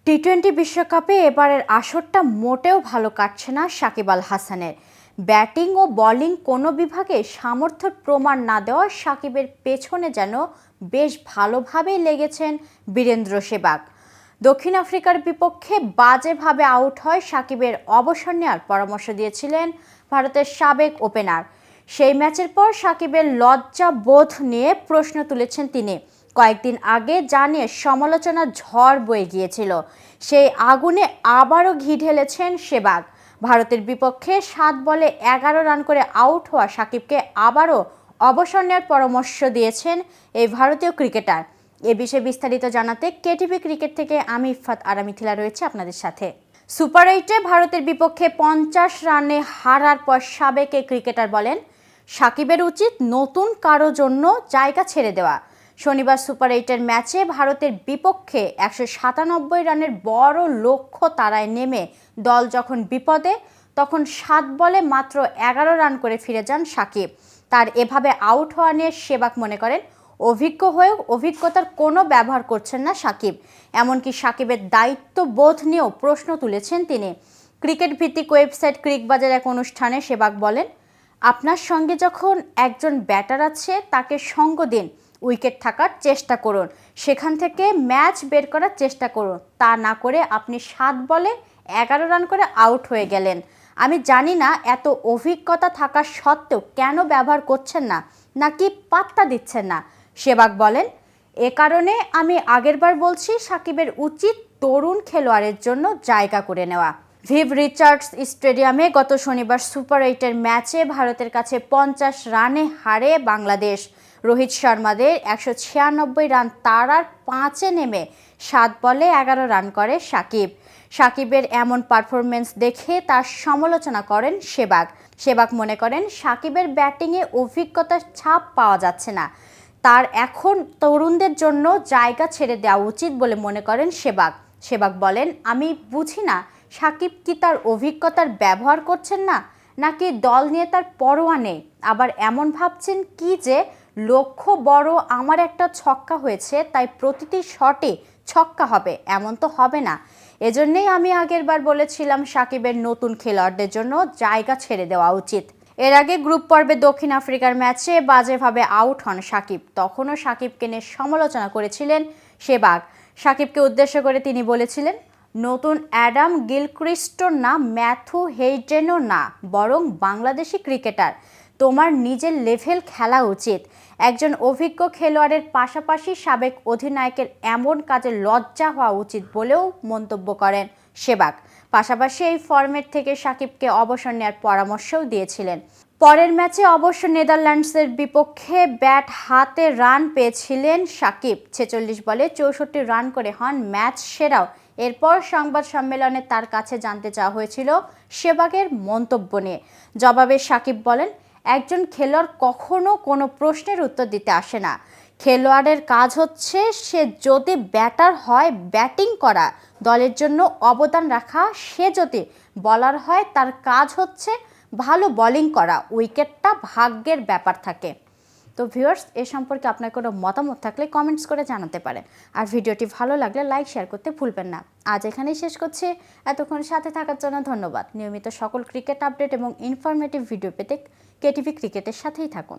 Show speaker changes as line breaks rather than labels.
টি-20 বিশ্বকাপে এবারের আসরটা মোটেও ভালো কাটছে না সাকিব আল হাসানের। ব্যাটিং ও বোলিং কোনো বিভাগে সামর্থ্যের প্রমাণ না দেওয়া সাকিবের পেছনে যেন বেশ ভালোভাবেই লেগেছেন বীরেন্দ্র সেহবাগ। দক্ষিণ আফ্রিকার বিপক্ষে বাজেভাবে আউট হয় সাকিবের অবসর নেওয়ার পরামর্শ দিয়েছিলেন ভারতের সাবেক ওপেনার। সেই ম্যাচের পর সাকিবের লজ্জা বোধ নিয়ে প্রশ্ন তুলেছেন তিনি। কয়েকদিন আগে জানিয়ে সমালোচনার ঝড় বয়ে গিয়েছিল, সেই আগুনে আবারও ঘি ঢেলেছেন সেহবাগ। ভারতের বিপক্ষে 7 বলে 11 রান করে আউট হওয়া সাকিবকে আবারও অবসর নেওয়ার পরামর্শ দিয়েছেন এই ভারতীয় ক্রিকেটার। এ বিষয়ে বিস্তারিত জানাতে কেটিভি ক্রিকেট থেকে আমি ইফফাত আরা মিথিলা রয়েছে আপনাদের সাথে। সুপার 8-এ ভারতের বিপক্ষে 50 রানে হারার পর সাবেক এই ক্রিকেটার বলেন, সাকিবের উচিত নতুন কারো জন্য জায়গা ছেড়ে দেওয়া। শনিবার সুপার 8-এর ম্যাচে ভারতের বিপক্ষে 197 রানের বড় লক্ষ্য তাড়ায় নেমে দল যখন বিপদে, তখন 7 বলে মাত্র 11 রান করে ফিরে যান সাকিব। তার এভাবে আউট হওয়া নিয়ে সেহবাগ মনে করেন, অভিজ্ঞ হয়েও অভিজ্ঞতার কোনো ব্যবহার করছেন না সাকিব। এমনকি সাকিবের দায়িত্ববোধ নিয়েও প্রশ্ন তুলেছেন তিনি। ক্রিকেট ভিত্তিক ওয়েবসাইট ক্রিকবাজার এক অনুষ্ঠানে সেহবাগ বলেন, আপনার সঙ্গে যখন একজন ব্যাটার আছে তাকে সঙ্গ দিন, উইকেট থাকার চেষ্টা করুন, সেখান থেকে ম্যাচ বের করার চেষ্টা করুন। তা না করে আপনি 7 বলে 11 রান করে আউট হয়ে গেলেন। আমি জানি না এত অভিজ্ঞতা থাকা সত্ত্বেও কেন ব্যবহার করছেন না, নাকি পাত্তা দিচ্ছেন না। সেহবাগ বলেন, এ কারণে আমি আগেরবার বলছি সাকিবের উচিত তরুণ খেলোয়াড়ের জন্য জায়গা করে নেওয়া। ভিভ রিচার্ডস স্টেডিয়ামে গত শনিবার সুপার 8-এর ম্যাচে ভারতের কাছে 50 রানে হারে বাংলাদেশ। রোহিত শর্মাদের 196 রান তাড়ার 5-এ নেমে 7 বলে 11 রান করে সাকিব। সাকিবের এমন পারফরমেন্স দেখে তার সমালোচনা করেন সেহবাগ। সেহবাগ মনে করেন, সাকিবের ব্যাটিংয়ে অভিজ্ঞতার ছাপ পাওয়া যাচ্ছে না, তার এখন তরুণদের জন্য জায়গা ছেড়ে দেওয়া উচিত বলে মনে করেন সেহবাগ। সেহবাগ বলেন, আমি বুঝি না সাকিব কি তার অভিজ্ঞতার ব্যবহার করছেন না, নাকি দল নিয়ে তার পরোয়া নেই। আবার এমন ভাবছেন কি যে লক্ষ্য বড়, আমার একটা ছক্কা হয়েছে তাই প্রতিটি শটে ছক্কা হবে, এমন তো হবে না। এজন্যই আমি আগেরবার বলেছিলাম সাকিবের নতুন খেলোয়াড়দের জন্য জায়গা ছেড়ে দেওয়া উচিত। এর আগে গ্রুপ পর্বে দক্ষিণ আফ্রিকার ম্যাচে বাজেভাবে আউট হন সাকিব, তখনও সাকিবকে নিয়ে সমালোচনা করেছিলেন সেহবাগ। সাকিবকে উদ্দেশ্য করে তিনি বলেছিলেন, নতুন অ্যাডাম গিলক্রিস্টও না, ম্যাথু হেইডেনও না, বরং বাংলাদেশি ক্রিকেটার। তোমার নিজের লেভেল খেলা উচিত। একজন অভিজ্ঞ খেলোয়াড়ের পাশাপাশি সাবেক অধিনায়কের এমন কাজে লজ্জা হওয়া উচিত বলেও মন্তব্য করেন সেহবাগ। পাশাপাশি এই ফরম্যাট থেকে সাকিবকে অবসর নেওয়ার পরামর্শও দিয়েছিলেন। পরের ম্যাচে অবশ্য নেদারল্যান্ডসের বিপক্ষে ব্যাট হাতে রান পেয়েছিলেন সাকিব। 46 বলে 64 রান করে হন ম্যাচ সেরাও। এরপর সংবাদ সম্মেলনে তার কাছে জানতে চাওয়া হয়েছিল সেহবাগের মন্তব্য নিয়ে। জবাবে সাকিব বলেন, একজন খেলোয়াড় কখনো কোনো প্রশ্নের উত্তর দিতে আসে না। খেলোয়াড়ের কাজ হচ্ছে সে যদি ব্যাটার হয় ব্যাটিং করা, দলের জন্য অবদান রাখা। সে যদি বোলার হয় তার কাজ হচ্ছে ভালো বোলিং করা। উইকেটটা ভাগ্যের ব্যাপার থাকে। তো ভিউয়ার্স, এ সম্পর্কে আপনার কোনো মতামত থাকলে কমেন্টস করে জানাতে পারেন। আর ভিডিওটি ভালো লাগলে লাইক শেয়ার করতে ভুলবেন না। আজ এখানেই শেষ করছি। এতক্ষণ সাথে থাকার জন্য ধন্যবাদ। নিয়মিত সকল ক্রিকেট আপডেট এবং ইনফরমেটিভ ভিডিও পেতে কেটিভি ক্রিকেটের সাথেই থাকুন।